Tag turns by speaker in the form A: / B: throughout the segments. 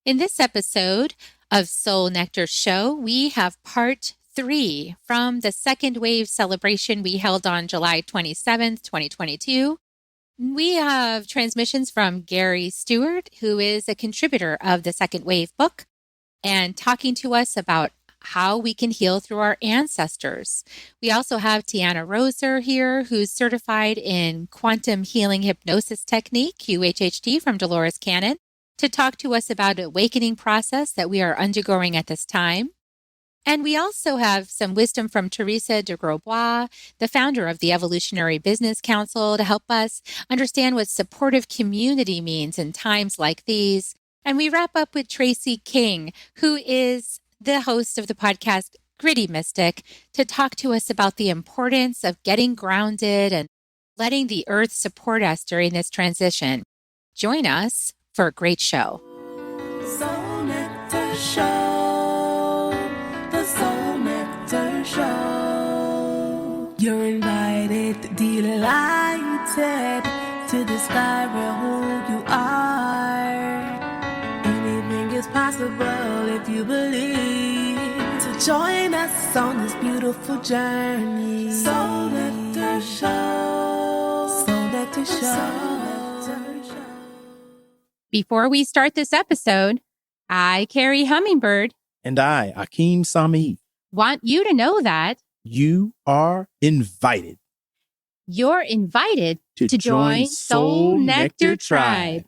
A: In this episode of Soul Nectar Show, we have part 3 from the second wave celebration we held on July 27th, 2022. We have transmissions from Gary Stuart, who is a contributor of the second wave book, and talking to us about how we can heal through our ancestors. We also have Tianna Roser here, who's certified in quantum healing hypnosis technique, QHHT, from Dolores Cannon, to talk to us about an awakening process that we are undergoing at this time. And we also have some wisdom from Teresa De Grosbois, the founder of the Evolutionary Business Council, to help us understand what supportive community means in times like these. And we wrap up with Tracy King, who is the host of the podcast Gritty Mystic, to talk to us about the importance of getting grounded and letting the earth support us during this transition. Join us for a great show.
B: Soul Nectar Show, the Soul Nectar Show. You're invited, delighted to discover who you are. Anything is possible if you believe. So join us on this beautiful journey. Soul Nectar Show, Soul Nectar Show.
A: Before we start this episode, I, Carrie Hummingbird,
C: and I, Akeem Sami,
A: want you to know that
C: you are invited.
A: You're invited to join Soul Nectar Tribe.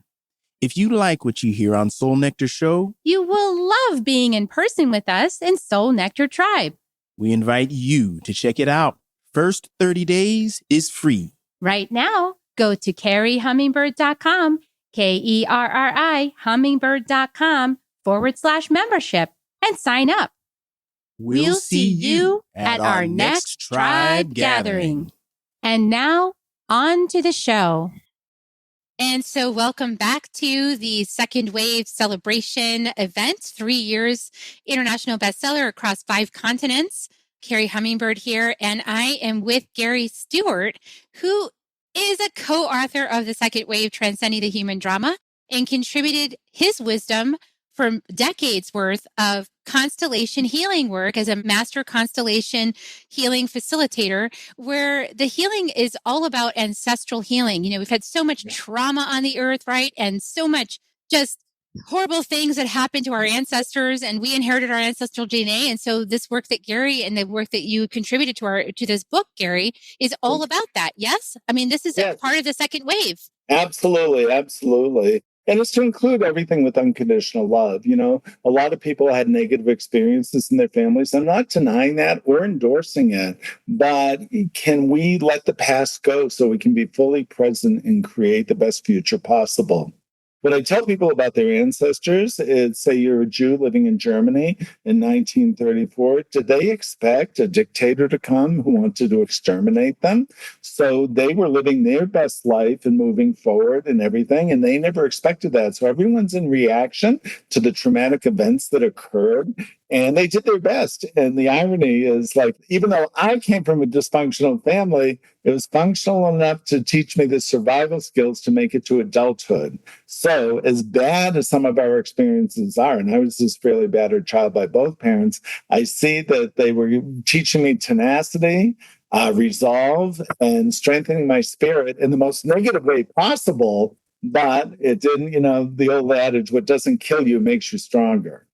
C: If you like what you hear on Soul Nectar Show,
A: You will love being in person with us in Soul Nectar Tribe.
C: we invite you to check it out. First 30 days is free.
A: Right now, go to carriehummingbird.com, KERRI, hummingbird.com/membership, and sign up. We'll see you at our next tribe gathering. And now, on to the show. And so welcome back to the Second Wave Celebration event, 3 years international bestseller across 5 continents. Carrie Hummingbird here, and I am with Gary Stuart, who is a co-author of The Second Wave, Transcending the Human Drama, and contributed his wisdom from decades worth of constellation healing work as a master constellation healing facilitator, where the healing is all about ancestral healing. You know, we've had so much trauma on the earth, right? And so much just horrible things that happened to our ancestors, and we inherited our ancestral DNA. And so this work that Gary and the work that you contributed to this book, Gary, is all about that. Yes? I mean, this is a part of the second wave.
D: Absolutely. Absolutely. And it's to include everything with unconditional love. You know, a lot of people had negative experiences in their families. I'm not denying that or endorsing it, but can we let the past go so we can be fully present and create the best future possible? What I tell people about their ancestors is, say you're a Jew living in Germany in 1934, did they expect a dictator to come who wanted to exterminate them? So they were living their best life and moving forward and everything, and they never expected that. So everyone's in reaction to the traumatic events that occurred, and they did their best. And the irony is, like, even though I came from a dysfunctional family, it was functional enough to teach me the survival skills to make it to adulthood. So as bad as some of our experiences are, and I was this fairly battered child by both parents, I see that they were teaching me tenacity, resolve, and strengthening my spirit in the most negative way possible. But it didn't, you know, the old adage, what doesn't kill you makes you stronger.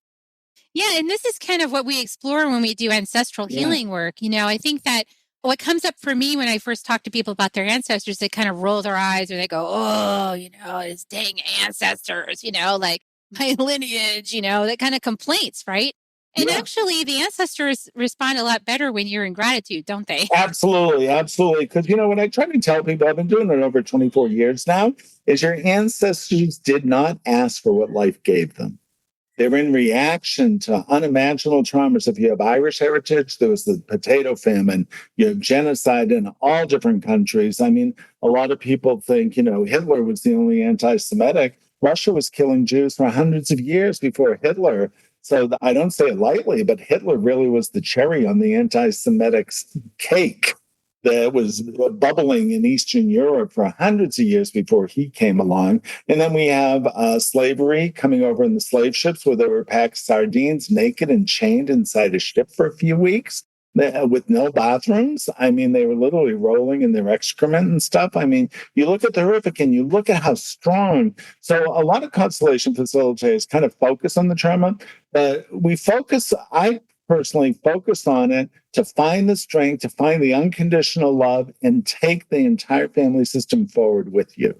A: Yeah, and this is kind of what we explore when we do ancestral healing work. You know, I think that what comes up for me when I first talk to people about their ancestors, they kind of roll their eyes or they go, oh, you know, it's dang ancestors, you know, like my lineage, you know, that kind of complaints, right? And actually, the ancestors respond a lot better when you're in gratitude, don't they?
D: Absolutely, absolutely. Because, you know, what I try to tell people, I've been doing it over 24 years now, is your ancestors did not ask for what life gave them. They're in reaction to unimaginable traumas. If you have Irish heritage, there was the potato famine, you have genocide in all different countries. I mean, a lot of people think, you know, Hitler was the only anti-Semitic. Russia was killing Jews for hundreds of years before Hitler. So I don't say it lightly, but Hitler really was the cherry on the anti-Semitic cake. that was bubbling in Eastern Europe for hundreds of years before he came along. And then we have slavery coming over in the slave ships where they were packed sardines naked and chained inside a ship for a few weeks with no bathrooms. I mean, they were literally rolling in their excrement and stuff. I mean, you look at the horrific and you look at how strong. So a lot of constellation facilitators kind of focus on the trauma, but I personally focus on it to find the strength, to find the unconditional love, and take the entire family system forward with you.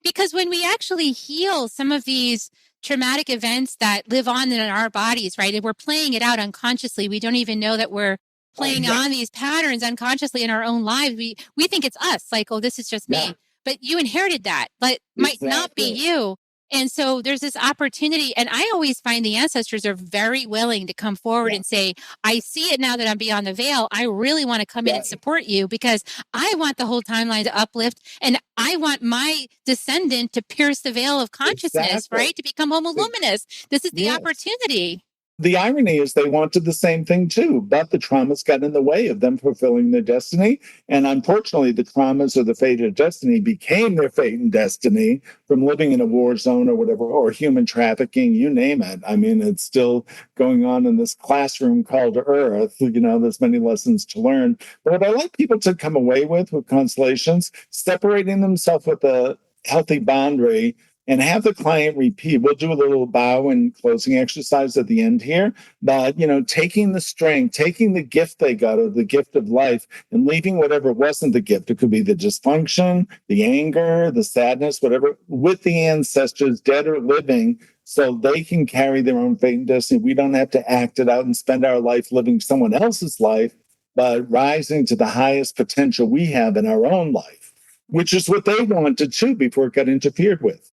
A: Because when we actually heal some of these traumatic events that live on in our bodies, right, and we're playing it out unconsciously, we don't even know that we're playing on these patterns unconsciously in our own lives. We think it's us, like, oh, this is just me. But you inherited that, but might not be you. And so there's this opportunity. And I always find the ancestors are very willing to come forward and say, I see it now that I'm beyond the veil. I really want to come in and support you because I want the whole timeline to uplift and I want my descendant to pierce the veil of consciousness, right? To become homo luminous. This is the opportunity.
D: The irony is they wanted the same thing too, but the traumas got in the way of them fulfilling their destiny. And unfortunately, the traumas or the fate of destiny became their fate and destiny from living in a war zone or whatever, or human trafficking, you name it. I mean, it's still going on in this classroom called Earth. You know, there's many lessons to learn. But what I like people to come away with constellations, separating themselves with a healthy boundary and have the client repeat. We'll do a little bow and closing exercise at the end here, but, you know, taking the strength, taking the gift they got or the gift of life and leaving whatever wasn't the gift. It could be the dysfunction, the anger, the sadness, whatever, with the ancestors, dead or living, so they can carry their own fate and destiny. We don't have to act it out and spend our life living someone else's life, but rising to the highest potential we have in our own life, which is what they wanted too before it got interfered with.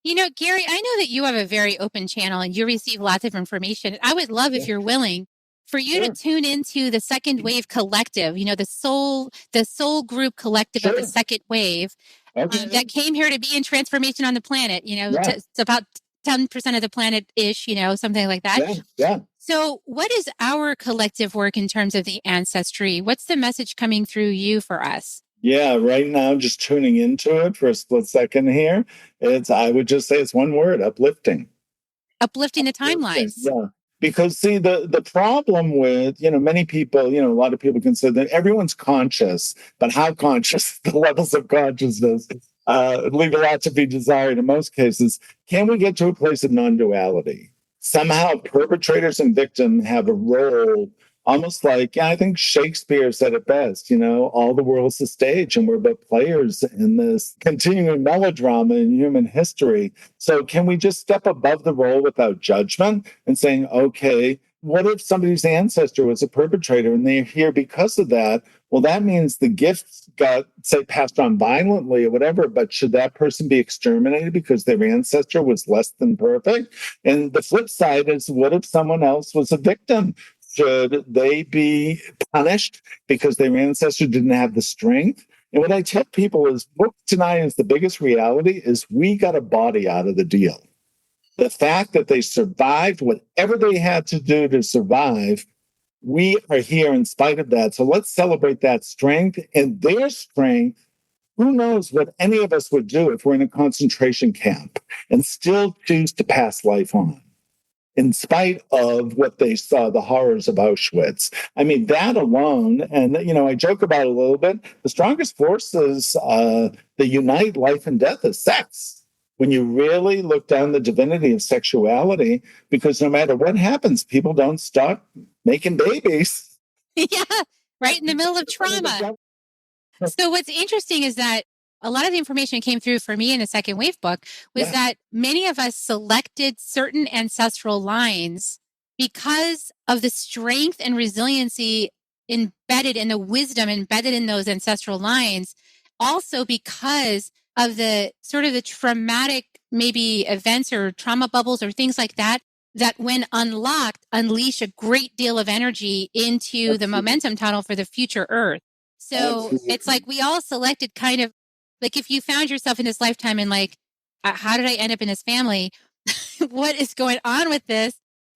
A: You know, Gary, I know that you have a very open channel and you receive lots of information. I would love, if you're willing, for you to tune into the Second Wave Collective, you know, the soul group collective of the Second Wave that came here to be in transformation on the planet. You know, it's about 10% of the planet-ish, you know, something like that. So what is our collective work in terms of the ancestry? What's the message coming through you for us?
D: Yeah, right now, just tuning into it for a split second here, I would just say it's one word, uplifting.
A: Uplifting the timelines.
D: Yeah. Because see, the problem with, you know, many people, you know, a lot of people consider that everyone's conscious, but how conscious, the levels of consciousness leave a lot to be desired in most cases. Can we get to a place of non-duality? Somehow perpetrators and victims have a role. Almost like, I think Shakespeare said it best, you know, all the world's the stage and we're but players in this continuing melodrama in human history. So can we just step above the role without judgment and saying, okay, what if somebody's ancestor was a perpetrator and they're here because of that? Well, that means the gifts got, say, passed on violently or whatever, but should that person be exterminated because their ancestor was less than perfect? And the flip side is, what if someone else was a victim? Should they be punished because their ancestor didn't have the strength? And what I tell people is, what tonight is the biggest reality is we got a body out of the deal. The fact that they survived whatever they had to do to survive, we are here in spite of that. So let's celebrate that strength and their strength. Who knows what any of us would do if we're in a concentration camp and still choose to pass life on, in spite of what they saw, the horrors of Auschwitz. I mean, that alone, and, you know, I joke about it a little bit, the strongest forces that unite life and death is sex. When you really look down the divinity of sexuality, because no matter what happens, people don't stop making babies.
A: Yeah, right in the middle of trauma. So what's interesting is that a lot of the information came through for me in the Second Wave book was that many of us selected certain ancestral lines because of the strength and resiliency embedded in the wisdom embedded in those ancestral lines. Also because of the sort of the traumatic maybe events or trauma bubbles or things like that, that when unlocked, unleash a great deal of energy into the momentum tunnel for the future Earth. So it's like we all selected kind of, like if you found yourself in this lifetime and like, how did I end up in this family? What is going on with this?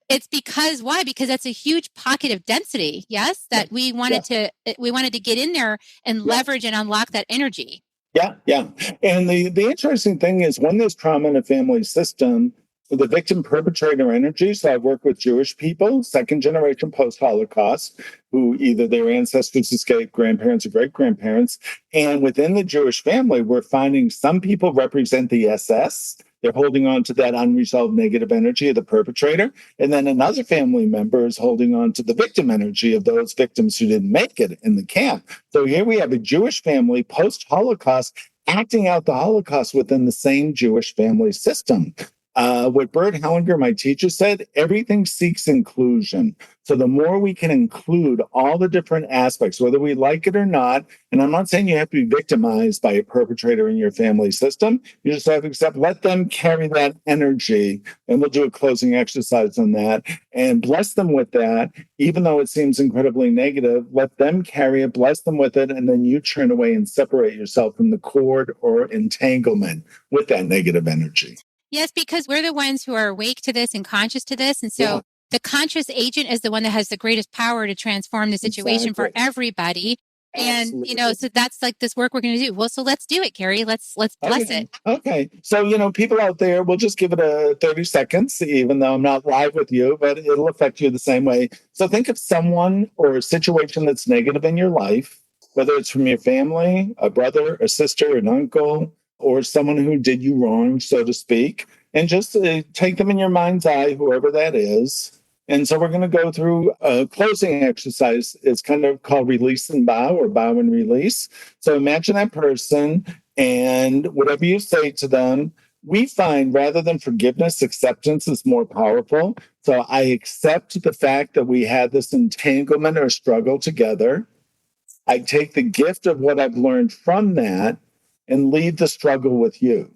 A: It's because why? Because that's a huge pocket of density. Yes, that we wanted to get in there and leverage and unlock that energy.
D: Yeah, yeah. And the interesting thing is when there's trauma in a family system, the victim perpetrator energy. So I work with Jewish people, second generation post Holocaust, who either their ancestors escaped, grandparents or great grandparents. And within the Jewish family, we're finding some people represent the SS. They're holding on to that unresolved negative energy of the perpetrator. And then another family member is holding on to the victim energy of those victims who didn't make it in the camp. So here we have a Jewish family post Holocaust acting out the Holocaust within the same Jewish family system. What Bert Hellinger, my teacher, said, everything seeks inclusion. So the more we can include all the different aspects, whether we like it or not, and I'm not saying you have to be victimized by a perpetrator in your family system, you just have to accept, let them carry that energy, and we'll do a closing exercise on that, and bless them with that, even though it seems incredibly negative, let them carry it, bless them with it, and then you turn away and separate yourself from the cord or entanglement with that negative energy.
A: Yes, because we're the ones who are awake to this and conscious to this. And so the conscious agent is the one that has the greatest power to transform the situation for everybody. And, so that's like this work we're going to do. Well, so let's do it, Gary. Let's bless it.
D: Okay. So, people out there, we'll just give it a 30 seconds, even though I'm not live with you, but it'll affect you the same way. So think of someone or a situation that's negative in your life, whether it's from your family, a brother, a sister, an uncle, or someone who did you wrong, so to speak, and just take them in your mind's eye, whoever that is. And so we're going to go through a closing exercise. It's kind of called release and bow, or bow and release. So imagine that person, and whatever you say to them, we find rather than forgiveness, acceptance is more powerful. So I accept the fact that we had this entanglement or struggle together. I take the gift of what I've learned from that and leave the struggle with you.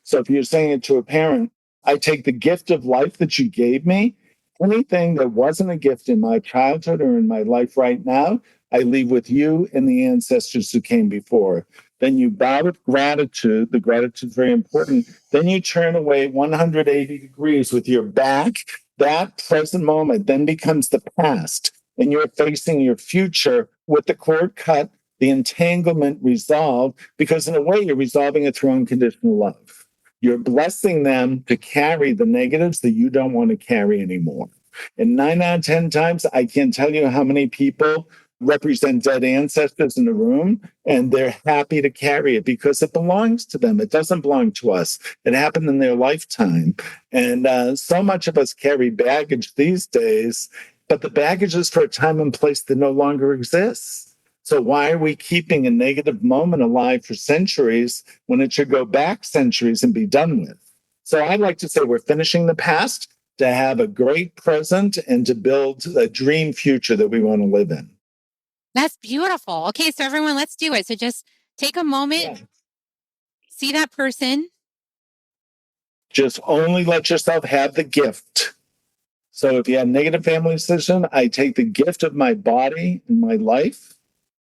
D: So if you're saying it to a parent, I take the gift of life that you gave me. Anything that wasn't a gift in my childhood or in my life right now, I leave with you and the ancestors who came before. Then you bow with gratitude. The gratitude is very important. Then you turn away 180 degrees with your back. That present moment then becomes the past, and you're facing your future with the cord cut, the entanglement resolved, because in a way, you're resolving it through unconditional love. You're blessing them to carry the negatives that you don't want to carry anymore. And 9 out of 10 times, I can't tell you how many people represent dead ancestors in the room, and they're happy to carry it because it belongs to them. It doesn't belong to us. It happened in their lifetime. And so much of us carry baggage these days, but the baggage is for a time and place that no longer exists. So why are we keeping a negative moment alive for centuries when it should go back centuries and be done with? So I'd like to say we're finishing the past to have a great present and to build a dream future that we want to live in.
A: That's beautiful. Okay, so everyone, let's do it. So just take a moment, see that person.
D: Just only let yourself have the gift. So if you have negative family system, I take the gift of my body and my life.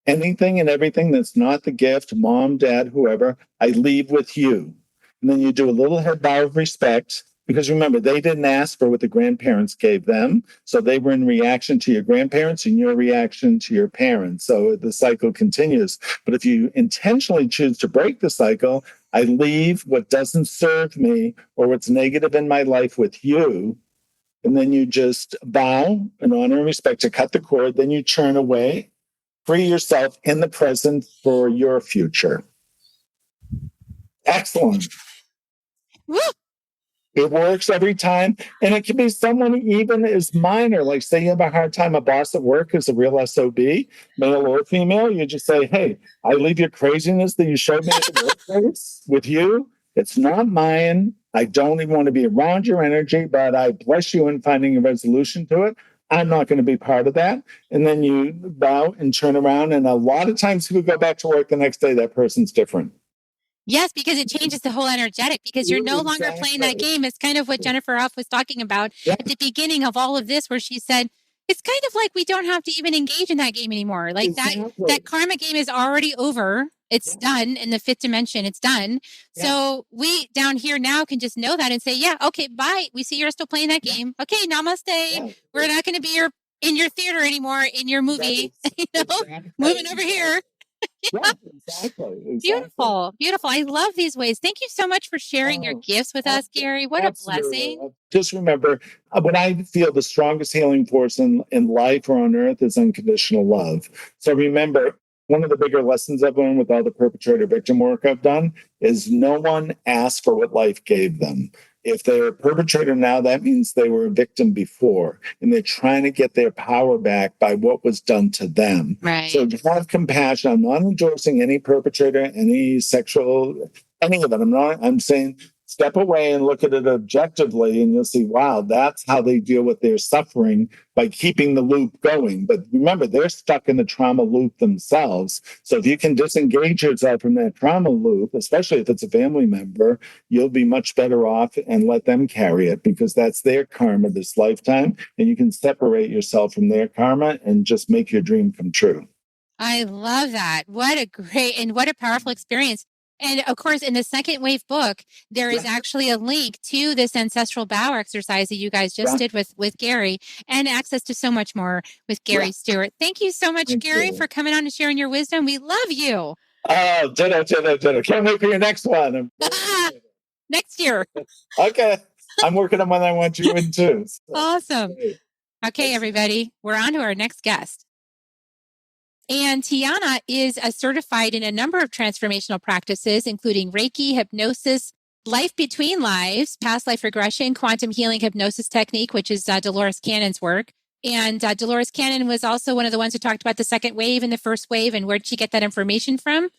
D: Anything and everything that's not the gift, mom, dad, whoever, I leave with you. And then you do a little head bow of respect, because remember, they didn't ask for what the grandparents gave them. So they were in reaction to your grandparents and your reaction to your parents. So the cycle continues. But if you intentionally choose to break the cycle, I leave what doesn't serve me or what's negative in my life with you. And then you just bow in honor and respect to cut the cord. Then you turn away. Free yourself in the present for your future. Excellent.
A: Woo!
D: It works every time. And it can be someone even as minor, like say you have a hard time, a boss at work is a real SOB, male or female. You just say, hey, I leave your craziness that you showed me at the workplace with you. It's not mine. I don't even want to be around your energy, but I bless you in finding a resolution to it. I'm not going to be part of that. And then you bow and turn around. And a lot of times people go back to work the next day, that person's different.
A: Yes, because it changes the whole energetic, because you're no longer playing that game. It's kind of what Jennifer Hoff was talking about at the beginning of all of this, where she said, it's kind of like we don't have to even engage in that game anymore. Like that karma game is already over. It's done in the fifth dimension. It's done. So we down here now can just know that and say, yeah, okay, bye. We see you're still playing that game. Okay, namaste. We're not going to be in your theater anymore, in your movie, moving over here.
D: Exactly.
A: Beautiful. Beautiful. I love these ways. Thank you so much for sharing your gifts with us, Gary. What a blessing.
D: Just remember, what I feel the strongest healing force in life or on earth is unconditional love. So remember, one of the bigger lessons I've learned with all the perpetrator victim work I've done is no one asked for what life gave them. If they're a perpetrator now, that means they were a victim before, and they're trying to get their power back by what was done to them.
A: Right.
D: So have compassion. I'm not endorsing any perpetrator, any sexual, any of it. I'm saying step away and look at it objectively, and you'll see, wow, that's how they deal with their suffering, by keeping the loop going. But remember, they're stuck in the trauma loop themselves. So if you can disengage yourself from that trauma loop, especially if it's a family member, you'll be much better off and let them carry it, because that's their karma this lifetime. And you can separate yourself from their karma and just make your dream come true.
A: I love that. What a great and what a powerful experience. And of course, in the second wave book, there is actually a link to this ancestral bow exercise that you guys just did with Gary, and access to so much more with Gary Stuart. Thank you so much, Gary, for coming on and sharing your wisdom. We love you.
D: Oh, ditto. Can't wait for your next one.
A: Next year.
D: Okay. I'm working on one I want you in too. So.
A: Awesome. Okay, everybody, we're on to our next guest. And Tianna is certified in a number of transformational practices, including Reiki, hypnosis, life between lives, past life regression, quantum healing hypnosis technique, which is Dolores Cannon's work. And Dolores Cannon was also one of the ones who talked about the second wave and the first wave, and where'd she get that information from?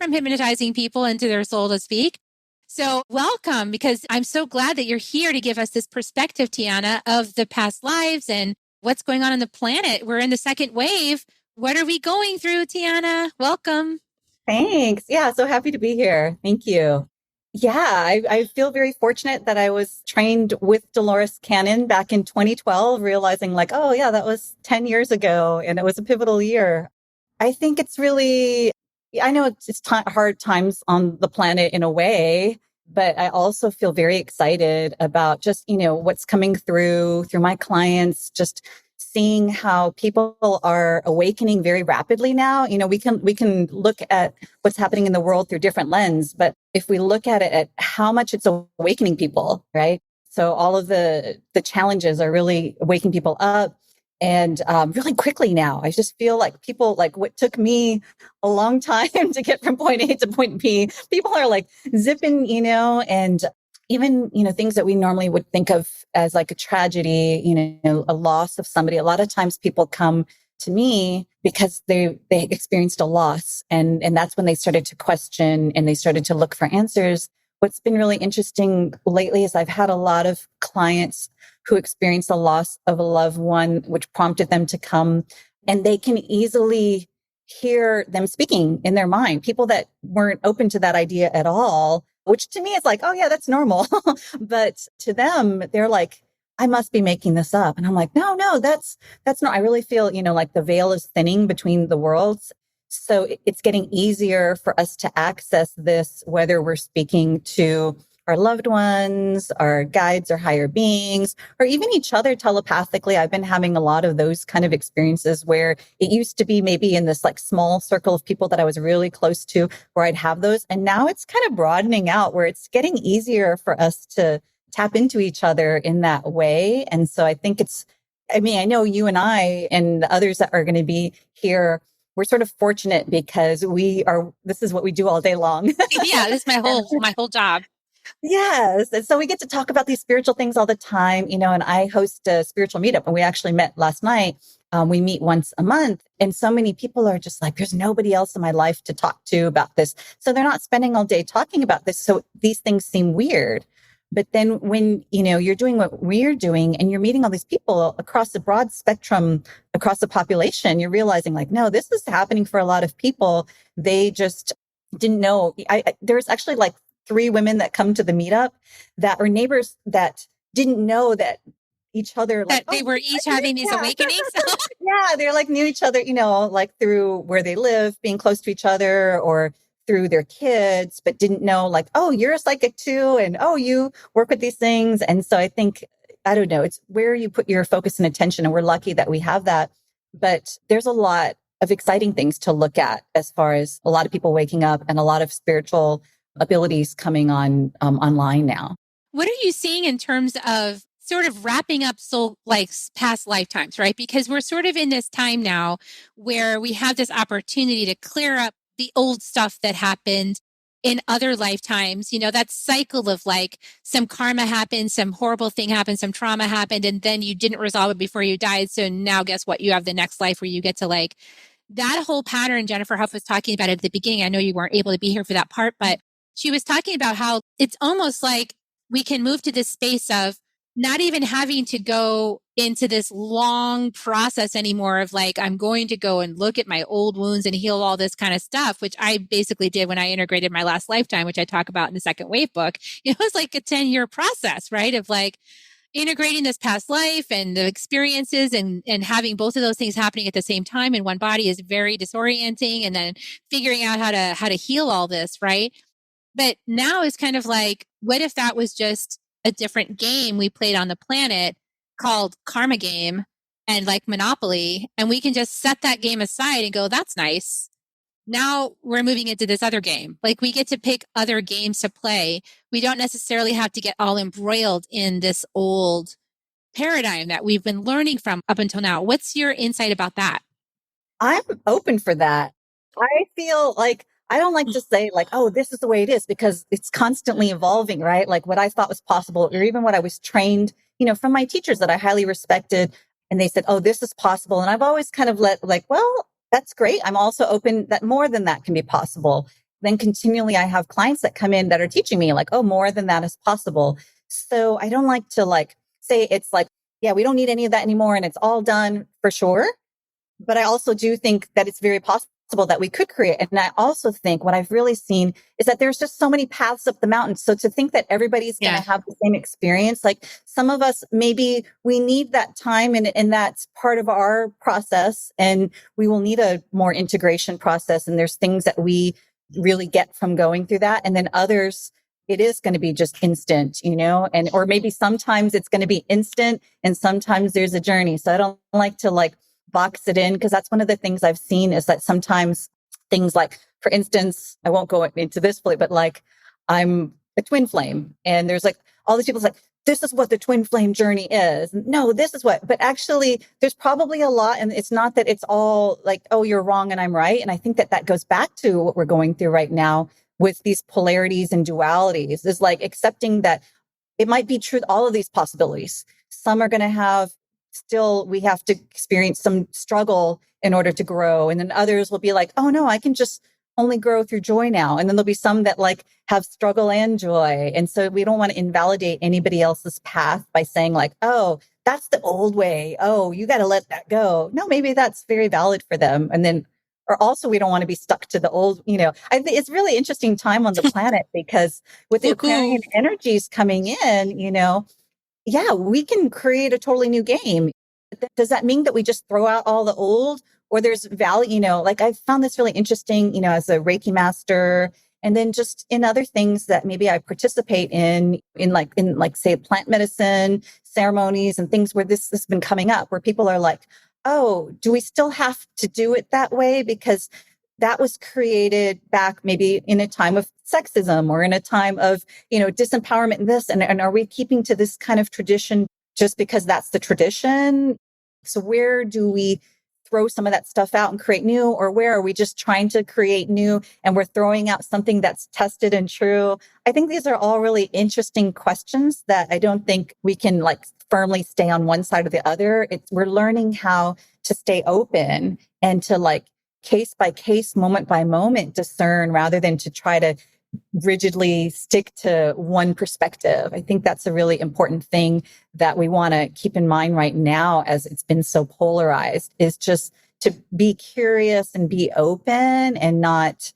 A: From hypnotizing people into their soul to speak. So welcome, because I'm so glad that you're here to give us this perspective, Tianna, of the past lives and what's going on the planet. We're in the second wave. What are we going through, Tianna? Welcome.
E: Thanks. Yeah, so happy to be here. Thank you. Yeah, I feel very fortunate that I was trained with Dolores Cannon back in 2012, realizing like, oh yeah, that was 10 years ago and it was a pivotal year. I think it's really, I know it's hard times on the planet in a way, but I also feel very excited about just, what's coming through my clients, just seeing how people are awakening very rapidly now. We can look at what's happening in the world through different lenses, but if we look at it at how much it's awakening people, right? So all of the challenges are really waking people up. And really quickly now, I just feel like people, like what took me a long time to get from point A to point B, people are like zipping, and even, things that we normally would think of as like a tragedy, a loss of somebody. A lot of times people come to me because they experienced a loss. And that's when they started to question and they started to look for answers. What's been really interesting lately is I've had a lot of clients who experienced the loss of a loved one, which prompted them to come, and they can easily hear them speaking in their mind. People that weren't open to that idea at all, which to me is like, oh yeah, that's normal. But to them, they're like, I must be making this up. And I'm like, no, that's not, I really feel, like the veil is thinning between the worlds. So it's getting easier for us to access this, whether we're speaking to our loved ones, our guides or higher beings, or even each other telepathically. I've been having a lot of those kind of experiences where it used to be maybe in this like small circle of people that I was really close to where I'd have those. And now it's kind of broadening out where it's getting easier for us to tap into each other in that way. And so I think I know you and I and the others that are going to be here, we're sort of fortunate because this is what we do all day long.
A: Yeah, this is my whole job.
E: Yes. And so we get to talk about these spiritual things all the time, and I host a spiritual meetup, and we actually met last night. We meet once a month, and so many people are just like, there's nobody else in my life to talk to about this. So they're not spending all day talking about this. So these things seem weird. But then when, you're doing what we're doing and you're meeting all these people across a broad spectrum, across the population, you're realizing like, no, this is happening for a lot of people. They just didn't know. There's actually like 3 women that come to the meetup that are neighbors that didn't know that each other,
A: that they were each having these awakenings.
E: Yeah, they're like knew each other, like through where they live, being close to each other, or through their kids, but didn't know like, oh, you're a psychic too. And oh, you work with these things. And so I think, I don't know, it's where you put your focus and attention. And we're lucky that we have that. But there's a lot of exciting things to look at as far as a lot of people waking up and a lot of spiritual abilities coming on online now.
A: What are you seeing in terms of sort of wrapping up soul like past lifetimes, right? Because we're sort of in this time now where we have this opportunity to clear up the old stuff that happened in other lifetimes. You know, that cycle of like some karma happened, some horrible thing happened, some trauma happened, and then you didn't resolve it before you died. So now guess what? You have the next life where you get to like that whole pattern Jennifer Huff was talking about at the beginning. I know you weren't able to be here for that part, but she was talking about how it's almost like we can move to this space of not even having to go into this long process anymore of like, I'm going to go and look at my old wounds and heal all this kind of stuff, which I basically did when I integrated my last lifetime, which I talk about in the second wave book. It was like a 10-year process, right? Of like integrating this past life and the experiences and having both of those things happening at the same time in one body is very disorienting. And then figuring out how to heal all this, right? But now it's kind of like, what if that was just a different game we played on the planet called Karma Game and like Monopoly, and we can just set that game aside and go, that's nice. Now we're moving into this other game. Like we get to pick other games to play. We don't necessarily have to get all embroiled in this old paradigm that we've been learning from up until now. What's your insight about that?
E: I'm open for that. I feel like I don't like to say like, oh, this is the way it is because it's constantly evolving, right? Like what I thought was possible or even what I was trained, from my teachers that I highly respected. And they said, oh, this is possible. And I've always kind of let like, well, that's great. I'm also open that more than that can be possible. Then continually, I have clients that come in that are teaching me like, oh, more than that is possible. So I don't like to like say it's like, yeah, we don't need any of that anymore. And it's all done for sure. But I also do think that it's very possible that we could create. And I also think what I've really seen is that there's just so many paths up the mountain. So to think that everybody's going to have the same experience, like some of us, maybe we need that time and that's part of our process. And we will need a more integration process. And there's things that we really get from going through that. And then others, it is going to be just instant, and, or maybe sometimes it's going to be instant and sometimes there's a journey. So I don't like to like box it in because that's one of the things I've seen is that sometimes things like, for instance, I won't go into this fully, but like I'm a twin flame and there's like all these people like, this is what the twin flame journey is. No, this is what, but actually there's probably a lot. And it's not that it's all like, oh, you're wrong and I'm right. And I think that goes back to what we're going through right now with these polarities and dualities is like accepting that it might be true, all of these possibilities. Some are going to have still, we have to experience some struggle in order to grow. And then others will be like, oh no, I can just only grow through joy now. And then there'll be some that like have struggle and joy. And so we don't want to invalidate anybody else's path by saying like, oh, that's the old way. Oh, you got to let that go. No, maybe that's very valid for them. And then, or also we don't want to be stuck to the old, I think it's really interesting time on the planet because with the Aquarian energies coming in, yeah, we can create a totally new game. Does that mean that we just throw out all the old or there's value, like I found this really interesting, as a Reiki master and then just in other things that maybe I participate in say plant medicine ceremonies and things where this has been coming up where people are like, oh, do we still have to do it that way? Because that was created back maybe in a time of sexism or in a time of, disempowerment and this. And are we keeping to this kind of tradition just because that's the tradition? So where do we throw some of that stuff out and create new? Or where are we just trying to create new and we're throwing out something that's tested and true? I think these are all really interesting questions that I don't think we can like firmly stay on one side or the other. We're learning how to stay open and to like case by case, moment by moment, discern rather than to try to rigidly stick to one perspective. I think that's a really important thing that we want to keep in mind right now as it's been so polarized is just to be curious and be open and not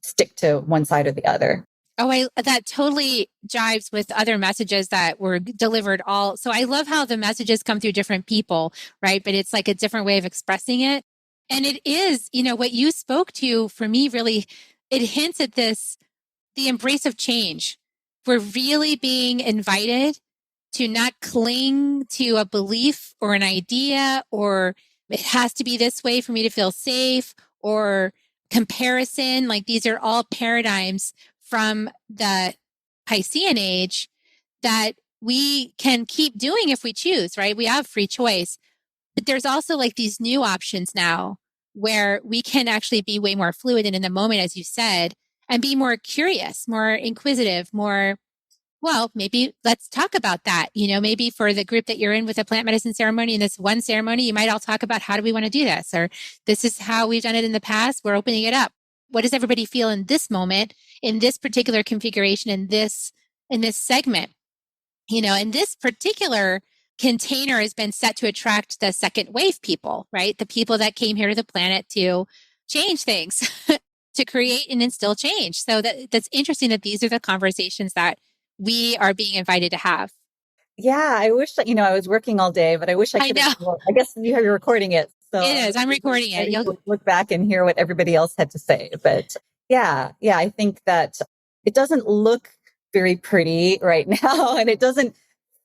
E: stick to one side or the other.
A: Oh, that totally jives with other messages that were delivered So I love how the messages come through different people, right? But it's like a different way of expressing it. And it is, what you spoke to for me really it hints at this, the embrace of change. We're really being invited to not cling to a belief or an idea, or it has to be this way for me to feel safe, or comparison. Like, these are all paradigms from the Piscean age that we can keep doing if we choose, right? We have free choice. But there's also like these new options now where we can actually be way more fluid and in the moment, as you said, and be more curious, more inquisitive, more, well, maybe let's talk about that. You know, maybe for the group that you're in with a plant medicine ceremony, in this one ceremony, you might all talk about, how do we want to do this? Or this is how we've done it in the past. We're opening it up. What does everybody feel in this moment, in this particular configuration, in this segment? You know, and this particular container has been set to attract the second wave people, right? The people that came here to the planet to change things, to create and instill change. So that's interesting that these are the conversations that we are being invited to have.
E: Yeah, I wish that, I was working all day, but I wish I could have, I guess you're recording it. So
A: it is. I'm recording it.
E: You'll look back and hear what everybody else had to say. But yeah, I think that it doesn't look very pretty right now, and it doesn't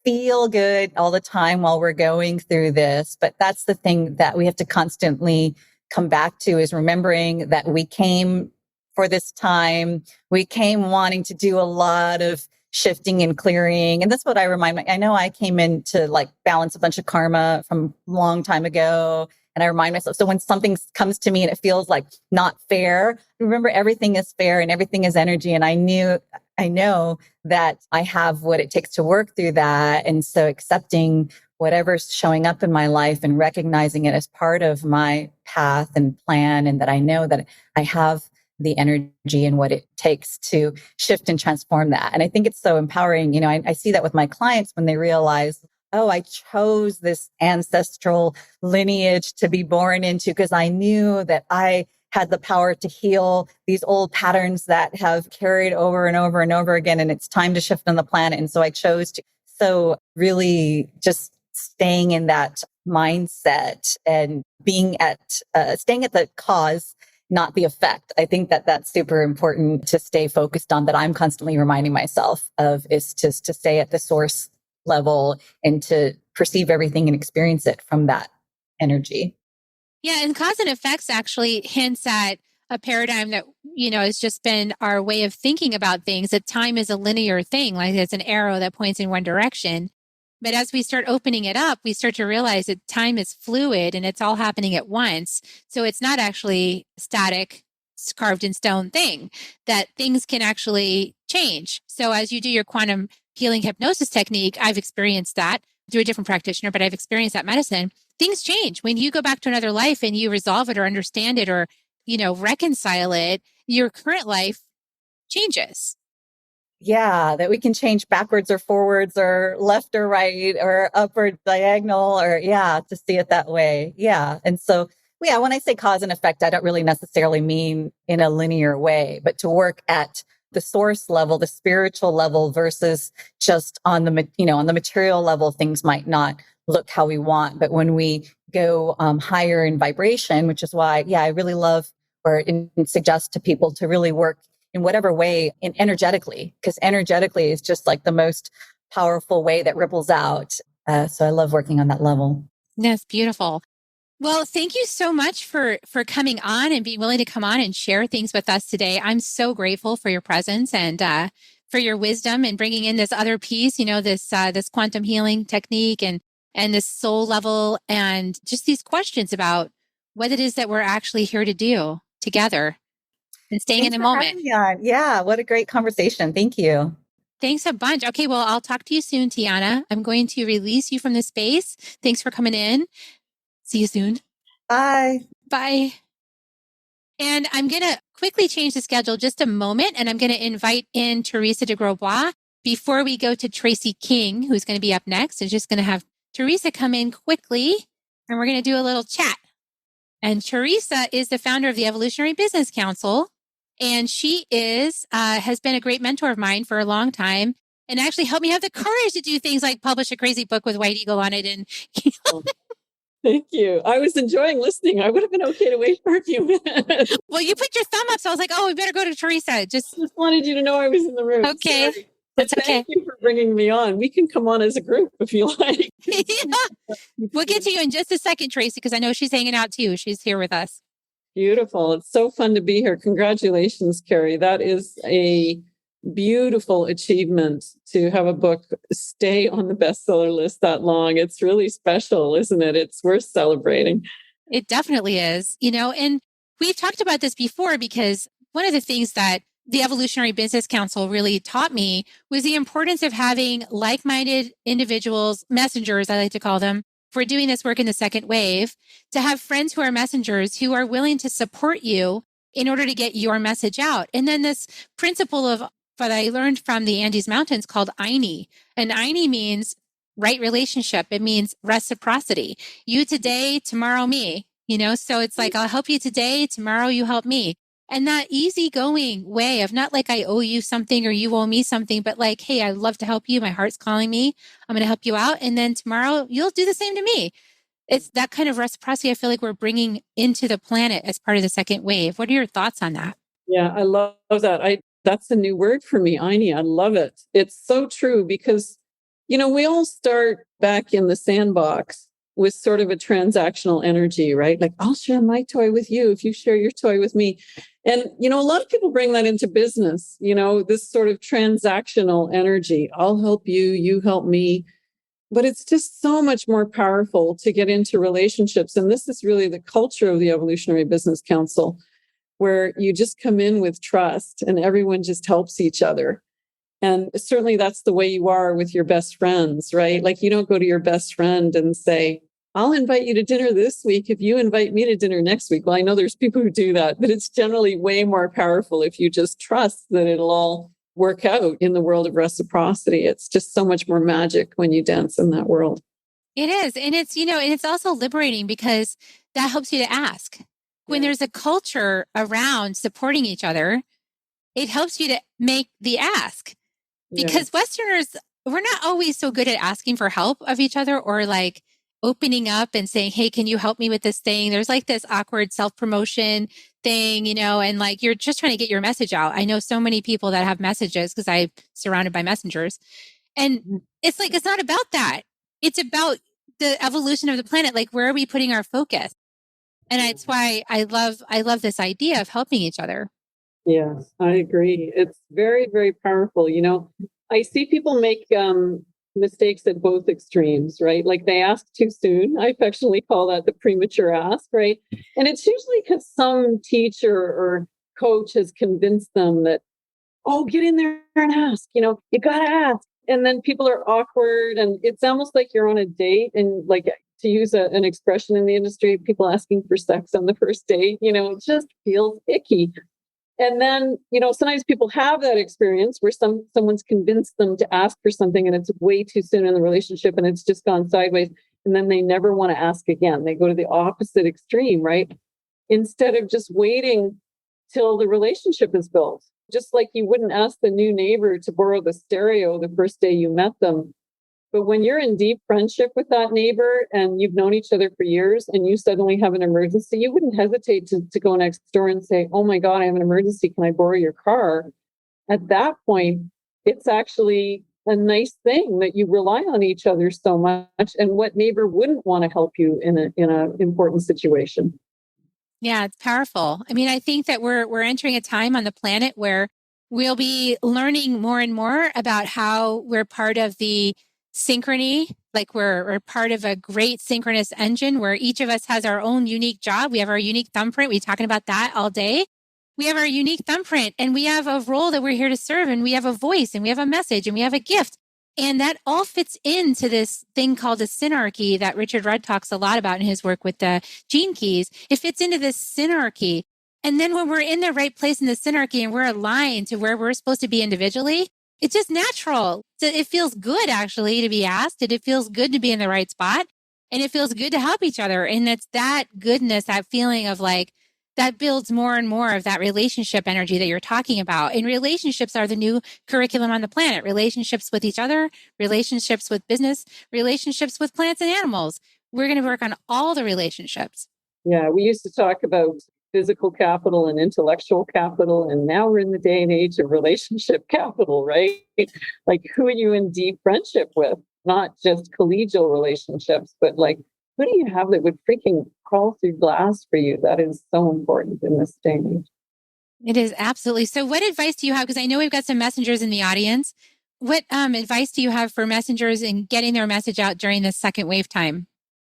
E: feel good all the time while we're going through this. But that's the thing that we have to constantly come back to, is remembering that we came for this time. We came wanting to do a lot of shifting and clearing. And that's what I I know I came in to like balance a bunch of karma from a long time ago. And I remind myself, so when something comes to me and it feels like not fair, remember, everything is fair and everything is energy. And I know that I have what it takes to work through that. And so accepting whatever's showing up in my life and recognizing it as part of my path and plan, and that I know that I have the energy and what it takes to shift and transform that. And I think it's so empowering. I see that with my clients when they realize, oh, I chose this ancestral lineage to be born into because I knew that I had the power to heal these old patterns that have carried over and over and over again. And it's time to shift on the planet. And so I chose to. So really just staying in that mindset and staying at the cause, not the effect. I think that that's super important to stay focused on, that I'm constantly reminding myself of, is just to stay at the source level and to perceive everything and experience it from that energy.
A: Yeah. And cause and effects actually hints at a paradigm that, has just been our way of thinking about things, that time is a linear thing, like it's an arrow that points in one direction. But as we start opening it up, we start to realize that time is fluid and it's all happening at once. So it's not actually static, carved in stone thing, that things can actually change. So as you do your quantum healing hypnosis technique, I've experienced that through a different practitioner, but I've experienced that medicine. Things change. When you go back to another life and you resolve it or understand it or, reconcile it, your current life changes.
E: Yeah, that we can change backwards or forwards or left or right or up or diagonal, or to see it that way. Yeah. And so, when I say cause and effect, I don't really necessarily mean in a linear way, but to work at the source level, the spiritual level, versus just on the material level, things might not look how we want. But when we go higher in vibration, which is why, I really love or suggest to people to really work in whatever way, in energetically, because energetically is just like the most powerful way that ripples out. So I love working on that level.
A: That's beautiful. Well, thank you so much for coming on and being willing to come on and share things with us today. I'm so grateful for your presence and for your wisdom and bringing in this other piece, this quantum healing technique and this soul level, and just these questions about what it is that we're actually here to do together. And staying in the moment.
E: Yeah, what a great conversation. Thank you.
A: Thanks a bunch. Okay, well, I'll talk to you soon, Tianna. I'm going to release you from the space. Thanks for coming in. See you soon.
E: Bye.
A: Bye. And I'm going to quickly change the schedule just a moment, and I'm going to invite in Teresa De Grosbois before we go to Tracy King, who's going to be up next. I'm just going to have Teresa come in quickly, and we're going to do a little chat. And Teresa is the founder of the Evolutionary Business Council. And she has been a great mentor of mine for a long time, and actually helped me have the courage to do things like publish a crazy book with White Eagle on it. And
F: Thank you. I was enjoying listening. I would have been okay to wait for a few minutes.
A: Well, you put your thumb up, so I was like, oh, we better go to Teresa. Just
F: wanted you to know I was in the room.
A: okay.
F: Sorry.
A: That's
F: But
A: okay.
F: Thank you for bringing me on. We can come on as a group if you like.
A: Yeah. We'll get to you in just a second, Tracy, because I know she's hanging out too. She's here with us.
F: Beautiful. It's so fun to be here. Congratulations, Carrie. That is a beautiful achievement to have a book stay on the bestseller list that long. It's really special, isn't it? It's worth celebrating.
A: It definitely is, and we've talked about this before because one of the things that the Evolutionary Business Council really taught me was the importance of having like-minded individuals, messengers, I like to call them, for doing this work in the second wave, to have friends who are messengers who are willing to support you in order to get your message out. And then this principle of what I learned from the Andes Mountains called Aini. And Aini means right relationship. It means reciprocity. You today, tomorrow me, so it's like, I'll help you today, tomorrow you help me. And that easygoing way of not like I owe you something or you owe me something, but like, hey, I love to help you. My heart's calling me. I'm going to help you out. And then tomorrow you'll do the same to me. It's that kind of reciprocity I feel like we're bringing into the planet as part of the second wave. What are your thoughts on that?
F: Yeah, I love that. That's a new word for me, Aini. I love it. It's so true because, we all start back in the sandbox with sort of a transactional energy, right? Like, I'll share my toy with you if you share your toy with me. And, a lot of people bring that into business, this sort of transactional energy. I'll help you, you help me. But it's just so much more powerful to get into relationships. And this is really the culture of the Evolutionary Business Council, where you just come in with trust and everyone just helps each other. And certainly that's the way you are with your best friends, right? Like you don't go to your best friend and say, I'll invite you to dinner this week if you invite me to dinner next week. Well, I know there's people who do that, but it's generally way more powerful if you just trust that it'll all work out in the world of reciprocity. It's just so much more magic when you dance in that world.
A: It is. And it's, and it's also liberating because that helps you to ask. When there's a culture around supporting each other, it helps you to make the ask. Because Westerners, we're not always so good at asking for help of each other or like opening up and saying, hey, can you help me with this thing? There's like this awkward self-promotion thing, and like you're just trying to get your message out. I know so many people that have messages because I'm surrounded by messengers. And it's like, it's not about that. It's about the evolution of the planet. Like, where are we putting our focus? And that's why I love this idea of helping each other.
F: Yes, I agree. It's very, very powerful. I see people make mistakes at both extremes, right? Like they ask too soon. I affectionately call that the premature ask, right? And it's usually because some teacher or coach has convinced them that, oh, get in there and ask, you got to ask. And then people are awkward and it's almost like you're on a date and like, to use an expression in the industry, people asking for sex on the first date, it just feels icky. And then, sometimes people have that experience where someone's convinced them to ask for something and it's way too soon in the relationship and it's just gone sideways. And then they never want to ask again. They go to the opposite extreme, right? Instead of just waiting till the relationship is built. Just like you wouldn't ask the new neighbor to borrow the stereo the first day you met them. But when you're in deep friendship with that neighbor and you've known each other for years and you suddenly have an emergency, you wouldn't hesitate to go next door and say, oh my God, I have an emergency. Can I borrow your car? At that point, it's actually a nice thing that you rely on each other so much. And what neighbor wouldn't want to help you in an important situation?
A: Yeah, it's powerful. I mean, I think that we're entering a time on the planet where we'll be learning more and more about how we're part of the synchrony, like we're part of a great synchronous engine where each of us has our own unique job. We have our unique thumbprint. We're talking about that all day. We have our unique thumbprint and we have a role that we're here to serve and we have a voice and we have a message and we have a gift. And that all fits into this thing called a synarchy that Richard Rudd talks a lot about in his work with the gene keys. It fits into this synarchy. And then when we're in the right place in the synarchy and we're aligned to where we're supposed to be individually, it's just natural. So it feels good actually to be asked and it feels good to be in the right spot and it feels good to help each other. And it's that goodness, that feeling of like, that builds more and more of that relationship energy that you're talking about. And relationships are the new curriculum on the planet. Relationships with each other, relationships with business, relationships with plants and animals. we're going to work on all the relationships.
F: Yeah, we used to talk about physical capital and intellectual capital, and now we're in the day and age of relationship capital, right? Like, who are you in deep friendship with? Not just collegial relationships, but like, who do you have that would freaking crawl through glass for you? That is so important in this day and age.
A: It is absolutely. So what advice do you have? Because I know we've got some messengers in the audience. What advice do you have for messengers in getting their message out during this second wave time?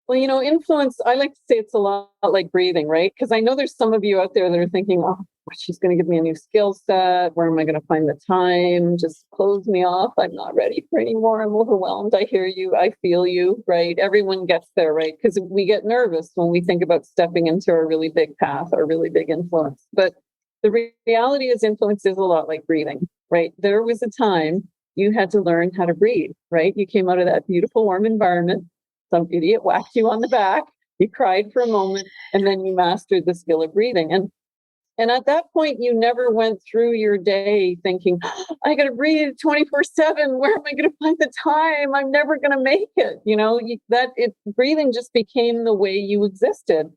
F: Well, influence, I like to say it's a lot like breathing, right? Because I know there's some of you out there that are thinking, oh, she's going to give me a new skill set. Where am I going to find the time? Just close me off. I'm not ready for anymore. I'm overwhelmed. I hear you. I feel you, right? Everyone gets there, right? Because we get nervous when we think about stepping into a really big path or really big influence. But the reality is influence is a lot like breathing, right? There was a time you had to learn how to breathe, right? You came out of that beautiful, warm environment. Some idiot whacked you on the back. You cried for a moment, and then you mastered the skill of breathing. And at that point, you never went through your day thinking, I got to breathe 24/7. Where am I going to find the time? I'm never going to make it. Breathing just became the way you existed.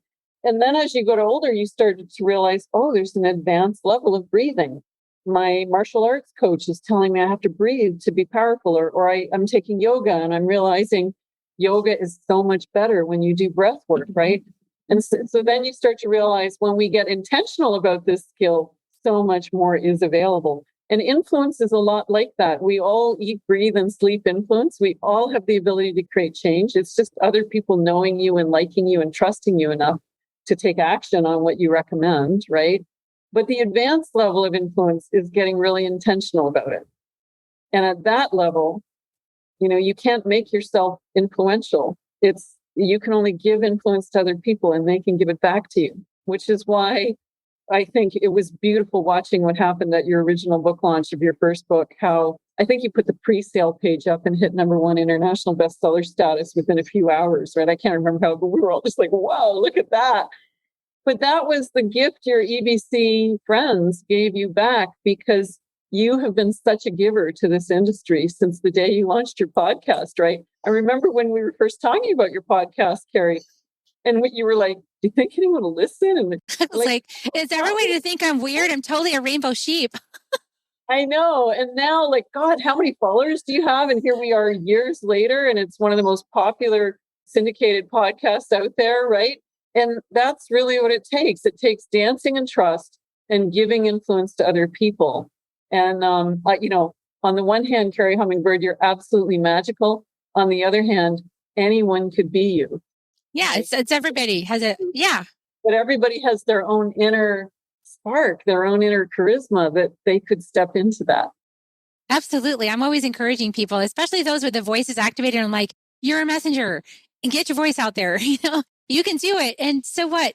F: And then as you got older, you started to realize, oh, there's an advanced level of breathing. My martial arts coach is telling me I have to breathe to be powerful, or I'm taking yoga and I'm realizing yoga is so much better when you do breath work, right? And so then you start to realize when we get intentional about this skill, so much more is available. And influence is a lot like that. We all eat, breathe, and sleep influence. We all have the ability to create change. It's just other people knowing you and liking you and trusting you enough to take action on what you recommend, right? But the advanced level of influence is getting really intentional about it. And at that level, you can't make yourself influential. You can only give influence to other people and they can give it back to you, which is why I think it was beautiful watching what happened at your original book launch of your first book, how I think you put the pre-sale page up and hit #1 international bestseller status within a few hours, right? I can't remember how, but we were all just like, wow, look at that. But that was the gift your EBC friends gave you back because you have been such a giver to this industry since the day you launched your podcast, right? I remember when we were first talking about your podcast, Carrie, and you were like, do you think anyone will listen? And
A: I was like, is everyone going to think I'm weird? I'm totally a rainbow sheep.
F: I know. And now, like, God, how many followers do you have? And here we are years later, and it's one of the most popular syndicated podcasts out there, right? And that's really what it takes. It takes dancing and trust and giving influence to other people. And, on the one hand, Carrie Hummingbird, you're absolutely magical. On the other hand, anyone could be you.
A: Yeah, right? It's everybody has it. Yeah.
F: But everybody has their own inner spark, their own inner charisma that they could step into that.
A: Absolutely. I'm always encouraging people, especially those with the voices activated. I'm like, you're a messenger and get your voice out there. You can do it. And so what?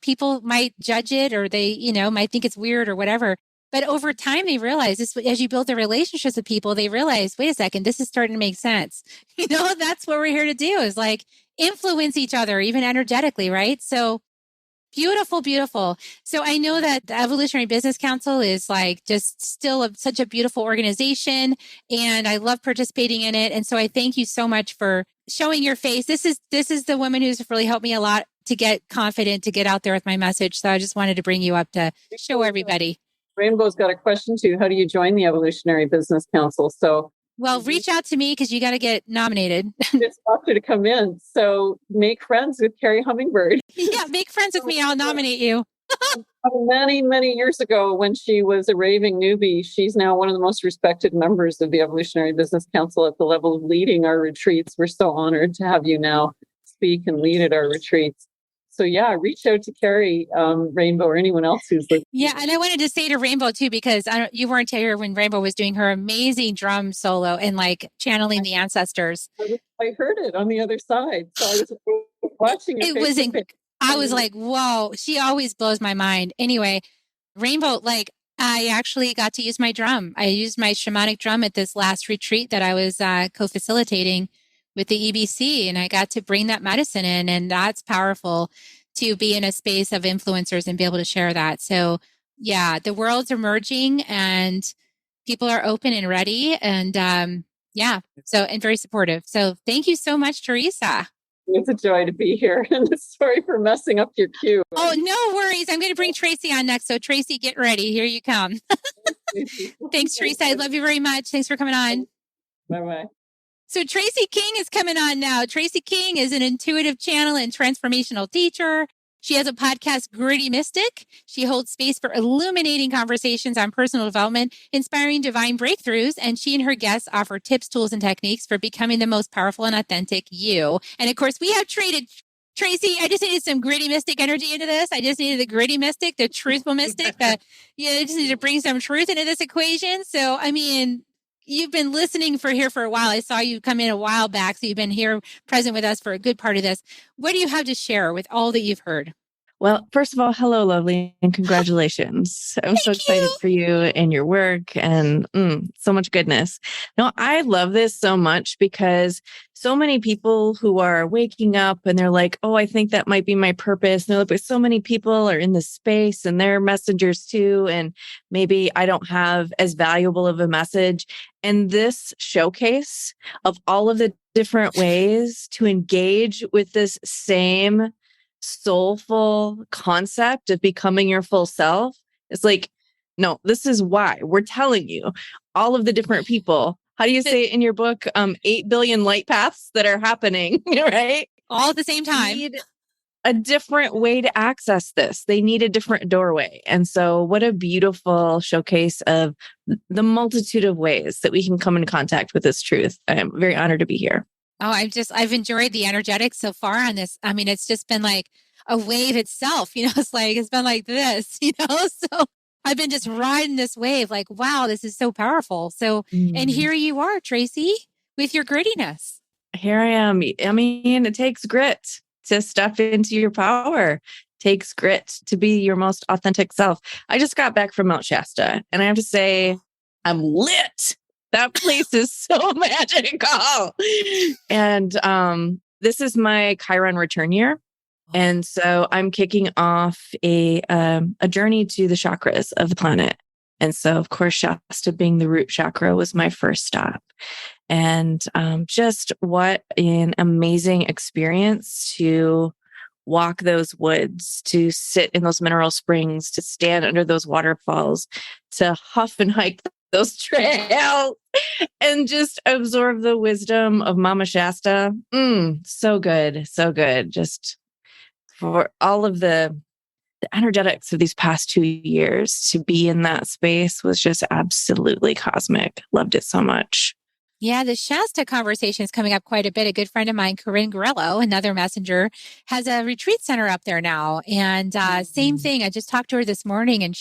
A: People might judge it or they, might think it's weird or whatever. But over time, they realize this, as you build the relationships with people, they realize, wait a second, this is starting to make sense. That's what we're here to do is like influence each other, even energetically, right? So beautiful, beautiful. So I know that the Evolutionary Business Council is like just still such a beautiful organization and I love participating in it. And so I thank you so much for showing your face. This is the woman who's really helped me a lot to get confident, to get out there with my message. So I just wanted to bring you up to show everybody.
F: Rainbow's got a question too. How do you join the Evolutionary Business Council?
A: Well, reach out to me because you got to get nominated.
F: It's after to come in. So make friends with Carrie Hummingbird.
A: Yeah, make friends with me. I'll nominate you.
F: Many, many years ago, when she was a raving newbie, she's now one of the most respected members of the Evolutionary Business Council at the level of leading our retreats. We're so honored to have you now speak and lead at our retreats. So yeah, reach out to Carrie, Rainbow, or anyone else who's listening.
A: Yeah, and I wanted to say to Rainbow too, because you weren't here when Rainbow was doing her amazing drum solo and like channeling the ancestors.
F: I heard it on the other side, so I was watching it.
A: I was like, whoa, she always blows my mind. Anyway, Rainbow, like I actually got to use my drum. I used my shamanic drum at this last retreat that I was co-facilitating with the EBC, and I got to bring that medicine in, and that's powerful to be in a space of influencers and be able to share that. So yeah, the world's emerging and people are open and ready and and very supportive. So thank you so much, Teresa.
F: It's a joy to be here. And sorry for messing up your cue.
A: Oh, no worries. I'm going to bring Tracy on next. So Tracy, get ready. Here you come. Thanks, Teresa. I love you very much. Thanks for coming on.
F: Bye-bye.
A: So Tracy King is coming on now. Tracy King is an intuitive channel and transformational teacher. She has a podcast, Gritty Mystic. She holds space for illuminating conversations on personal development, inspiring divine breakthroughs, and she and her guests offer tips, tools, and techniques for becoming the most powerful and authentic you. And of course, we have traded. Tracy, I just needed some gritty mystic energy into this. I just needed the gritty mystic, the truthful mystic. I just need to bring some truth into this equation. So, I mean, you've been listening here for a while. I saw you come in a while back. So you've been here present with us for a good part of this. What do you have to share with all that you've heard?
G: Well, first of all, hello, lovely, and congratulations. I'm so excited for you and your work and so much goodness. No, I love this so much because so many people who are waking up and they're like, oh, I think that might be my purpose. And they're like, but so many people are in this space and they're messengers too. And maybe I don't have as valuable of a message. And this showcase of all of the different ways to engage with this same soulful concept of becoming your full self. It's like, no, this is why we're telling you all of the different people. How do you say it in your book? 8 billion light paths that are happening, right?
A: All at the same time.
G: Need a different way to access this. They need a different doorway. And so what a beautiful showcase of the multitude of ways that we can come in contact with this truth. I'm very honored to be here.
A: Oh, I've enjoyed the energetics so far on this. I mean, it's just been like a wave itself, it's been like this, so I've been just riding this wave like, wow, this is so powerful. So, and here you are, Tracy, with your grittiness.
G: Here I am. I mean, it takes grit to step into your power. It takes grit to be your most authentic self. I just got back from Mount Shasta and I have to say, I'm lit. That place is so magical. And this is my Chiron return year. And so I'm kicking off a journey to the chakras of the planet. And so, of course, Shasta being the root chakra was my first stop. And just what an amazing experience to walk those woods, to sit in those mineral springs, to stand under those waterfalls, to huff and hike those trails and just absorb the wisdom of Mama Shasta. So good. So good. Just for all of the energetics of these past 2 years to be in that space was just absolutely cosmic. Loved it so much.
A: Yeah, the Shasta conversation is coming up quite a bit. A good friend of mine, Corinne Gorello, another messenger, has a retreat center up there now. And same thing. I just talked to her this morning and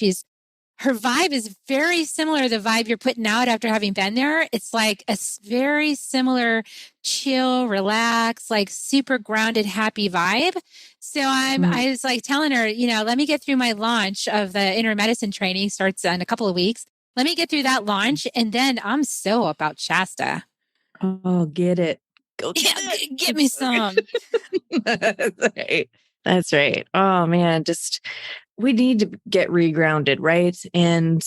A: her vibe is very similar to the vibe you're putting out after having been there. It's like a very similar chill, relax, like super grounded, happy vibe. So I was like telling her, let me get through my launch of the inner medicine training, starts in a couple of weeks. Let me get through that launch. And then I'm so about Shasta.
G: Oh, get it. Go get it.
A: Get me some.
G: That's right. That's right. Oh man, we need to get regrounded, right? And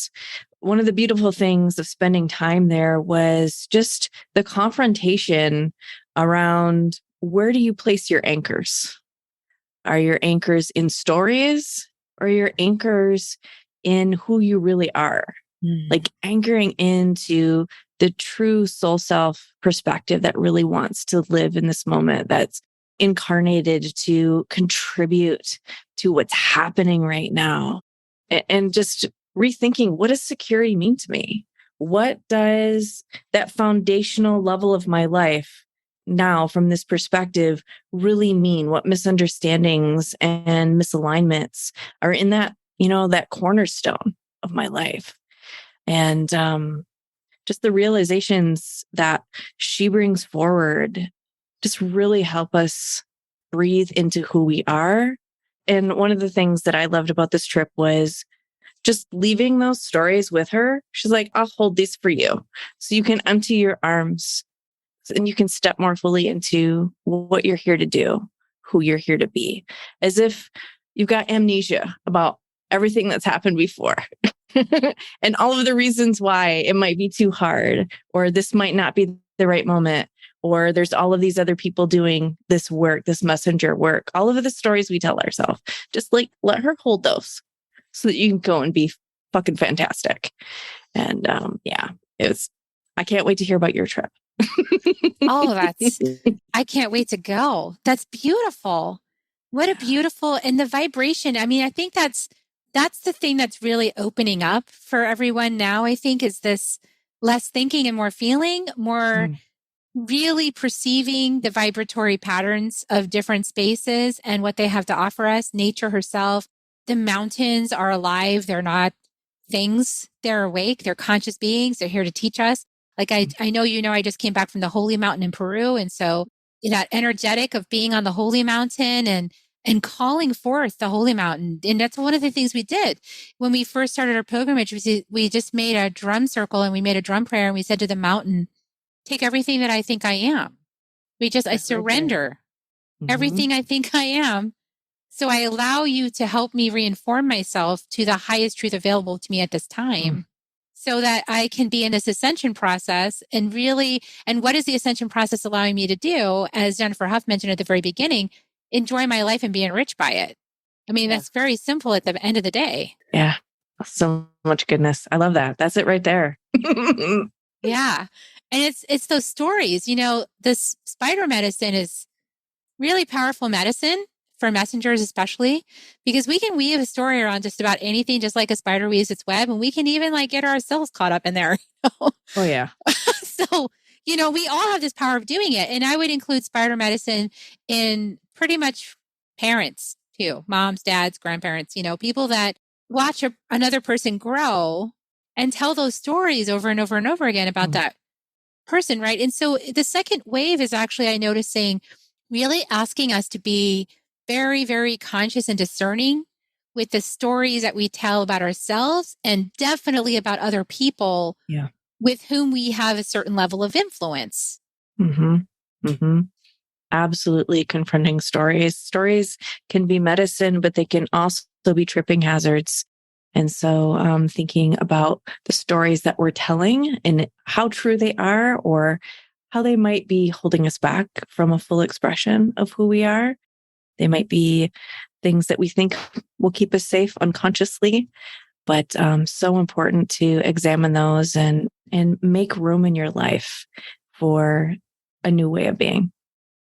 G: one of the beautiful things of spending time there was just the confrontation around where do you place your anchors? Are your anchors in stories or your anchors in who you really are? Like anchoring into the true soul self perspective that really wants to live in this moment, that's incarnated to contribute to what's happening right now. And just rethinking, what does security mean to me? What does that foundational level of my life now from this perspective really mean? What misunderstandings and misalignments are in that, that cornerstone of my life? And just the realizations that she brings forward just really help us breathe into who we are. And one of the things that I loved about this trip was just leaving those stories with her. She's like, I'll hold these for you so you can empty your arms and you can step more fully into what you're here to do, who you're here to be, as if you've got amnesia about everything that's happened before. And all of the reasons why it might be too hard or this might not be the right moment. or there's all of these other people doing this work, this messenger work, all of the stories we tell ourselves. Just like let her hold those so that you can go and be fucking fantastic. And I can't wait to hear about your trip.
A: I can't wait to go. That's beautiful. What a beautiful, and the vibration. I mean, I think that's the thing that's really opening up for everyone now, I think, is this less thinking and more feeling, more really perceiving the vibratory patterns of different spaces and what they have to offer us. Nature herself, the mountains are alive. They're not things. They're awake. They're conscious beings. They're here to teach us. Like I know, I just came back from the Holy Mountain in Peru. And so that energetic of being on the Holy Mountain and calling forth the Holy Mountain. And that's one of the things we did when we first started our pilgrimage. We just made a drum circle and we made a drum prayer and we said to the mountain, take everything that I think I am. I surrender everything I think I am. So I allow you to help me reinform myself to the highest truth available to me at this time so that I can be in this ascension process and what is the ascension process allowing me to do? As Jennifer Huff mentioned at the very beginning, enjoy my life and be enriched by it. I mean, that's very simple at the end of the day.
G: Yeah. So much goodness. I love that. That's it right there.
A: Yeah. And it's those stories, this spider medicine is really powerful medicine for messengers, especially because we can weave a story around just about anything, just like a spider weaves its web. And we can even get ourselves caught up in there.
G: Oh yeah.
A: So, we all have this power of doing it. And I would include spider medicine in pretty much parents too, moms, dads, grandparents, people that watch another person grow and tell those stories over and over and over again about that person. Right. And so the second wave is actually, I noticing really asking us to be very, very conscious and discerning with the stories that we tell about ourselves and definitely about other people with whom we have a certain level of influence.
G: Absolutely confronting stories. Stories can be medicine, but they can also be tripping hazards. And so thinking about the stories that we're telling and how true they are or how they might be holding us back from a full expression of who we are. They might be things that we think will keep us safe unconsciously, but so important to examine those and make room in your life for a new way of being.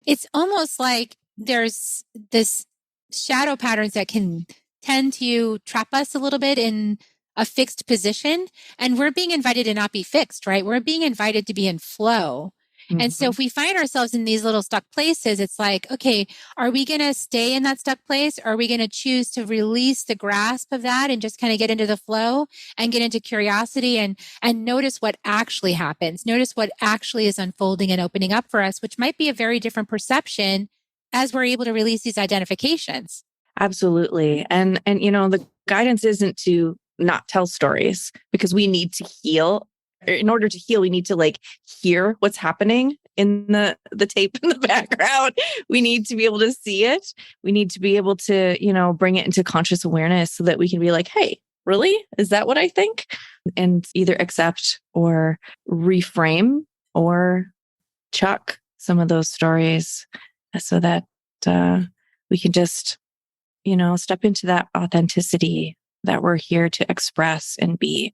A: It's almost like there's this shadow patterns that can tend to trap us a little bit in a fixed position. And we're being invited to not be fixed, right? We're being invited to be in flow. And so if we find ourselves in these little stuck places, it's like, okay, are we going to stay in that stuck place? Or are we going to choose to release the grasp of that and just kind of get into the flow and get into curiosity and notice what actually happens? Notice what actually is unfolding and opening up for us, which might be a very different perception as we're able to release these identifications.
G: Absolutely. And the guidance isn't to not tell stories because we need to heal. In order to heal, we need to hear what's happening in the tape in the background. We need to be able to see it. We need to be able to, bring it into conscious awareness so that we can be like, hey, really? Is that what I think? And either accept or reframe or chuck some of those stories so that we can just, step into that authenticity that we're here to express and be,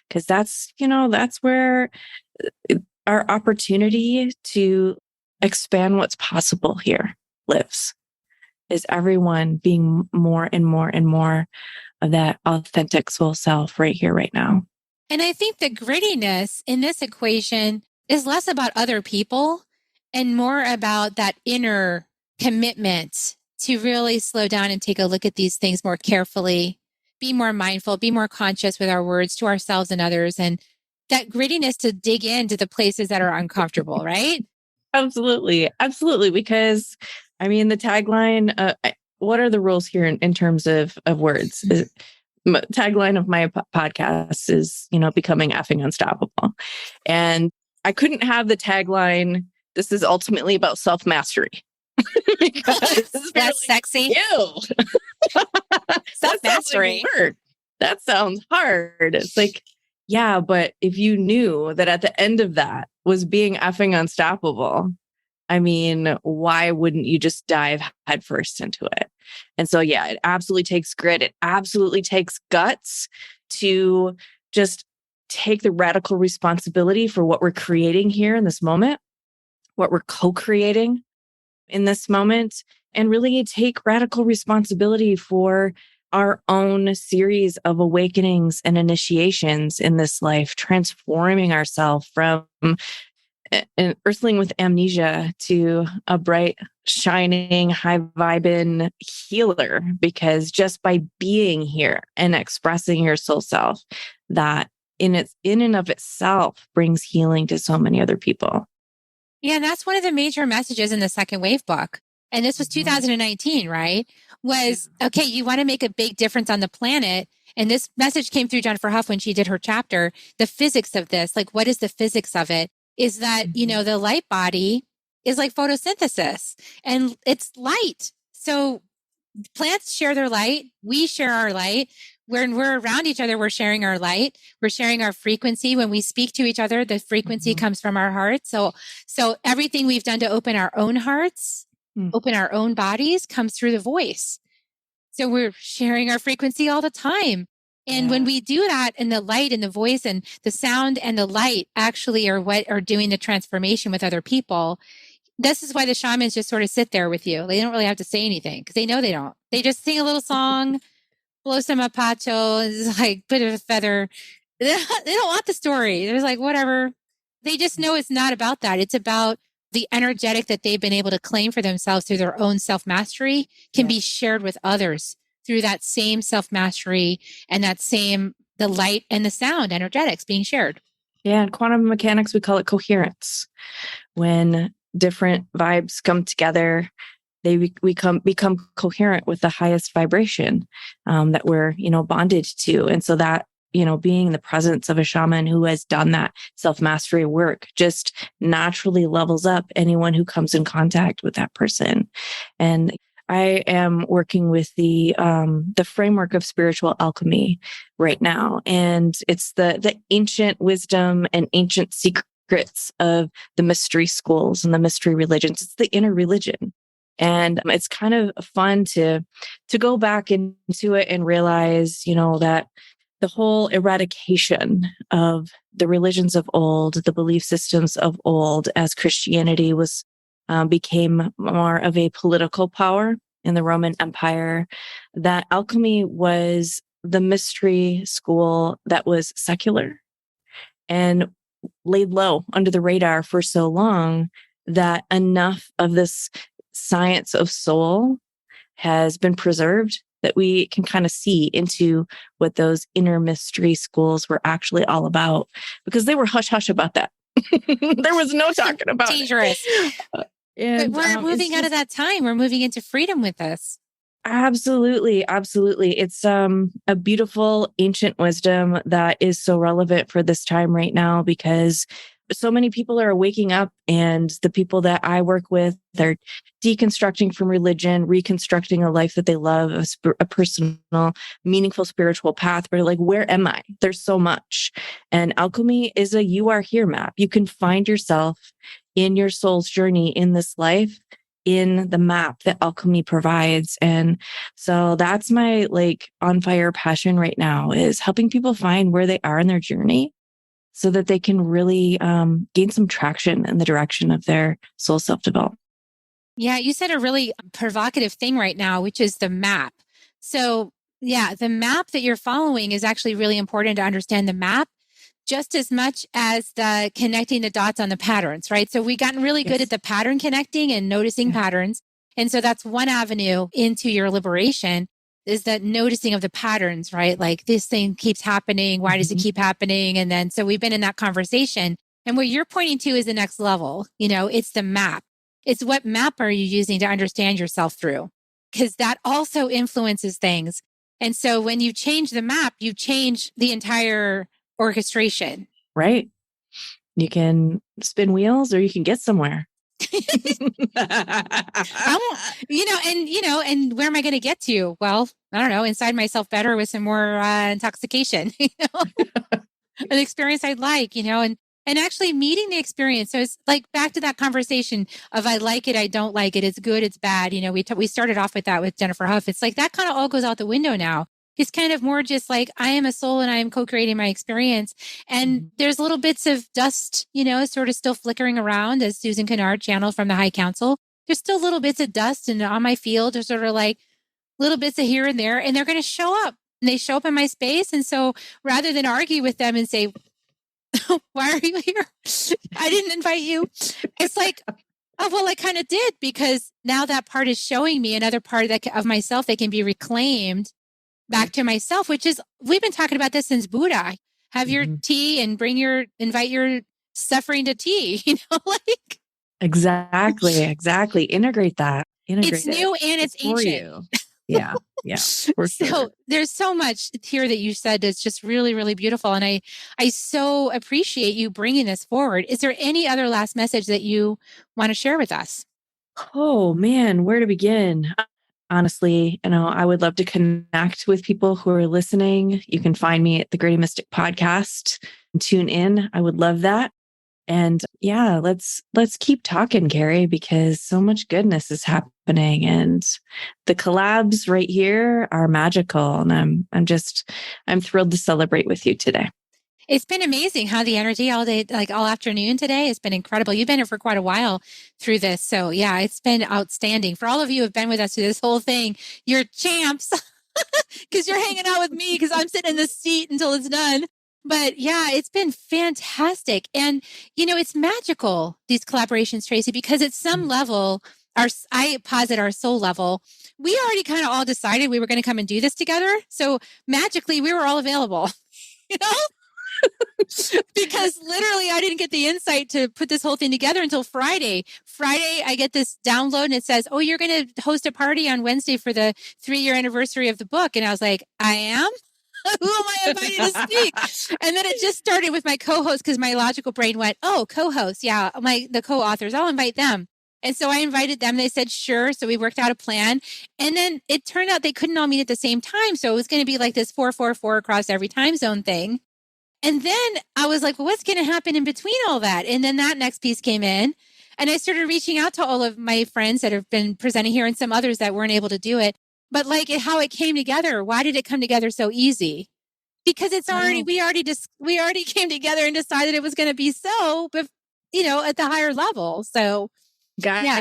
G: because that's where our opportunity to expand what's possible here lives, is everyone being more and more and more of that authentic soul self right here, right now.
A: And I think the grittiness in this equation is less about other people and more about that inner commitment to really slow down and take a look at these things more carefully, be more mindful, be more conscious with our words to ourselves and others, and that grittiness to dig into the places that are uncomfortable, right?
G: Absolutely. Absolutely. Because the tagline, what are the rules here in terms of words? Tagline of my podcast is, becoming effing unstoppable. And I couldn't have the tagline, this is ultimately about self-mastery.
A: That's sexy.
G: Ew.
A: Self-mastery.
G: That sounds hard. It's like, yeah, but if you knew that at the end of that was being effing unstoppable, I mean, why wouldn't you just dive headfirst into it? And so, yeah, it absolutely takes grit. It absolutely takes guts to just take the radical responsibility for what we're creating here in this moment, what we're co-creating in this moment, and really take radical responsibility for our own series of awakenings and initiations in this life, transforming ourselves from an earthling with amnesia to a bright, shining, high vibing healer. Because just by being here and expressing your soul self, that in and of itself brings healing to so many other people.
A: Yeah, and that's one of the major messages in the second wave book. And this was 2019, right? Was, okay, you want to make a big difference on the planet. And this message came through Jennifer Huff when she did her chapter, the physics of this. Like, what is the physics of it? Is that, you know, the light body is like photosynthesis and it's light. So plants share their light. We share our light. When we're around each other, we're sharing our light. We're sharing our frequency. When we speak to each other, the frequency comes from our hearts. So everything we've done to open our own hearts, open our own bodies comes through the voice. So we're sharing our frequency all the time. And when we do that, and the light and the voice and the sound and the light actually are what are doing the transformation with other people. This is why the shamans just sort of sit there with you. They don't really have to say anything because they know they don't. They just sing a little song, blow some apacho, it's like put a feather. They don't want the story. They're like, whatever. They just know it's not about that. It's about the energetic that they've been able to claim for themselves through their own self-mastery can be shared with others through that same self-mastery and that same, the light and the sound energetics being shared.
G: Yeah. In quantum mechanics, we call it coherence. When different vibes come together, they become coherent with the highest vibration that we're, bonded to. And so that, being in the presence of a shaman who has done that self-mastery work just naturally levels up anyone who comes in contact with that person. And I am working with the framework of spiritual alchemy right now. And it's the ancient wisdom and ancient secrets of the mystery schools and the mystery religions. It's the inner religion. And it's kind of fun to go back into it and realize, that the whole eradication of the religions of old, the belief systems of old, as Christianity became more of a political power in the Roman Empire, that alchemy was the mystery school that was secular and laid low under the radar for so long that enough of this science of soul has been preserved that we can kind of see into what those inner mystery schools were actually all about, because they were hush hush about that. There was no talking about
A: dangerous.
G: And,
A: but we're moving out of that time. We're moving into freedom with this.
G: Absolutely. Absolutely. It's a beautiful ancient wisdom that is so relevant for this time right now, because so many people are waking up, and the people that I work with, they're deconstructing from religion, reconstructing a life that they love, a personal, meaningful spiritual path. But like, where am I? There's so much. And alchemy is a you are here map. You can find yourself in your soul's journey in this life in the map that alchemy provides. And so that's my on fire passion right now, is helping people find where they are in their journey so that they can really gain some traction in the direction of their soul self-development.
A: Yeah, you said a really provocative thing right now, which is the map. So yeah, the map that you're following is actually really important to understand the map just as much as the connecting the dots on the patterns, right? So we've gotten really good at the pattern connecting and noticing patterns. And so that's one avenue into your liberation, is that noticing of the patterns, right? Like, this thing keeps happening. Why does it keep happening? And then, so we've been in that conversation, and what you're pointing to is the next level. It's the map. It's what map are you using to understand yourself through? Because that also influences things. And so when you change the map, you change the entire orchestration.
G: Right. You can spin wheels, or you can get somewhere.
A: And where am I going to get to? Well, I don't know, inside myself better with some more intoxication, an experience I'd like, and and actually meeting the experience. So it's like back to that conversation of I like it, I don't like it, it's good, it's bad. We started off with that with Jennifer Huff. It's like that kind of all goes out the window now. It's kind of more just like I am a soul and I am co-creating my experience. And there's little bits of dust, sort of still flickering around, as Susan Kennard channeled from the High Council. There's still little bits of dust, and on my field, there's sort of like little bits of here and there, and they're going to show up. And they show up in my space. And so rather than argue with them and say, why are you here? I didn't invite you. It's like, oh, well, I kind of did, because now that part is showing me another part of myself that can be reclaimed back to myself, which is, we've been talking about this since Buddha. Have your tea and invite your suffering to tea, like.
G: Exactly. Integrate that.
A: It's new and it's ancient.
G: Yeah. For sure.
A: So there's so much here that you said that's just really, really beautiful. And I so appreciate you bringing this forward. Is there any other last message that you want to share with us?
G: Oh man, where to begin? Honestly, I would love to connect with people who are listening. You can find me at the Grady Mystic Podcast. Tune in. I would love that. And yeah, let's keep talking, Gary, because so much goodness is happening, and the collabs right here are magical. And I'm thrilled to celebrate with you today.
A: It's been amazing how the energy all day, like all afternoon today, has been incredible. You've been here for quite a while through this. So yeah, it's been outstanding. For all of you who have been with us through this whole thing, you're champs because you're hanging out with me because I'm sitting in the seat until it's done. But yeah, it's been fantastic. And, it's magical, these collaborations, Tracy, because at some level, I posit our soul level, we already kind of all decided we were going to come and do this together. So magically, we were all available, because literally I didn't get the insight to put this whole thing together until Friday. Friday, I get this download and it says, oh, you're going to host a party on Wednesday for the 3-year anniversary of the book. And I was like, I am? Who am I inviting to speak? And then it just started with my co-host, because my logical brain went, oh, co-host. Yeah, the co-authors, I'll invite them. And so I invited them. They said, sure. So we worked out a plan. And then it turned out they couldn't all meet at the same time. So it was going to be like this 4-4-4 across every time zone thing. And then I was like, well, what's going to happen in between all that? And then that next piece came in. And I started reaching out to all of my friends that have been presenting here and some others that weren't able to do it. But how it came together, why did it come together so easy? Because it's already, we already came together and decided it was going to be so, but at the higher level. So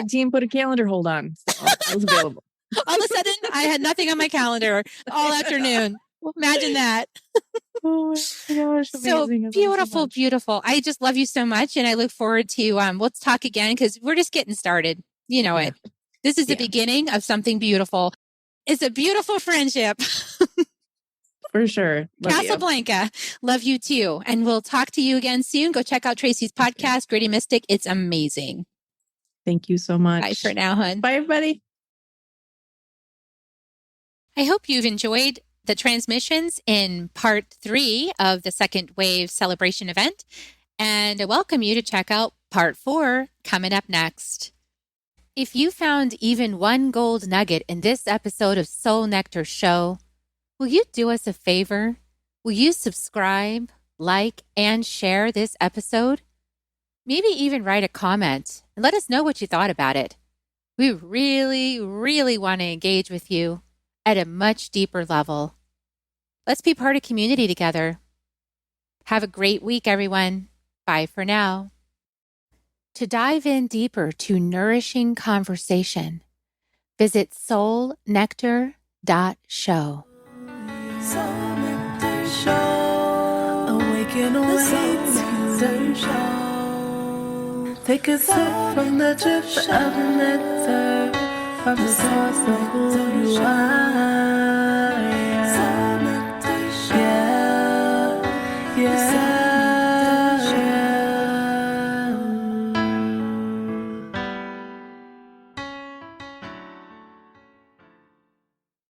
G: team put a calendar hold on. So I was available.
A: All of a sudden I had nothing on my calendar all afternoon. Imagine that.
G: Oh my gosh. Amazing.
A: So beautiful. I just love you so much. And I look forward to, let's talk again, because we're just getting started. It. This is the beginning of something beautiful. It's a beautiful friendship.
G: For sure. Love
A: Casablanca. Love you too. And we'll talk to you again soon. Go check out Tracy's podcast, Grady Mystic. It's amazing.
G: Thank you so much.
A: Bye for now, hon.
G: Bye, everybody.
A: I hope you've enjoyed the transmissions in part 3 of the second wave celebration event. And I welcome you to check out part 4 coming up next. If you found even one gold nugget in this episode of Soul Nectar Show, will you do us a favor? Will you subscribe, like, and share this episode? Maybe even write a comment and let us know what you thought about it. We really, really want to engage with you at a much deeper level. Let's be part of community together. Have a great week, everyone. Bye for now. To dive in deeper to nourishing conversation, visit soulnectar.show.
B: Soul Nectar Show. Awaken, Nectar Show. Take a sip from the drip of nectar from the source of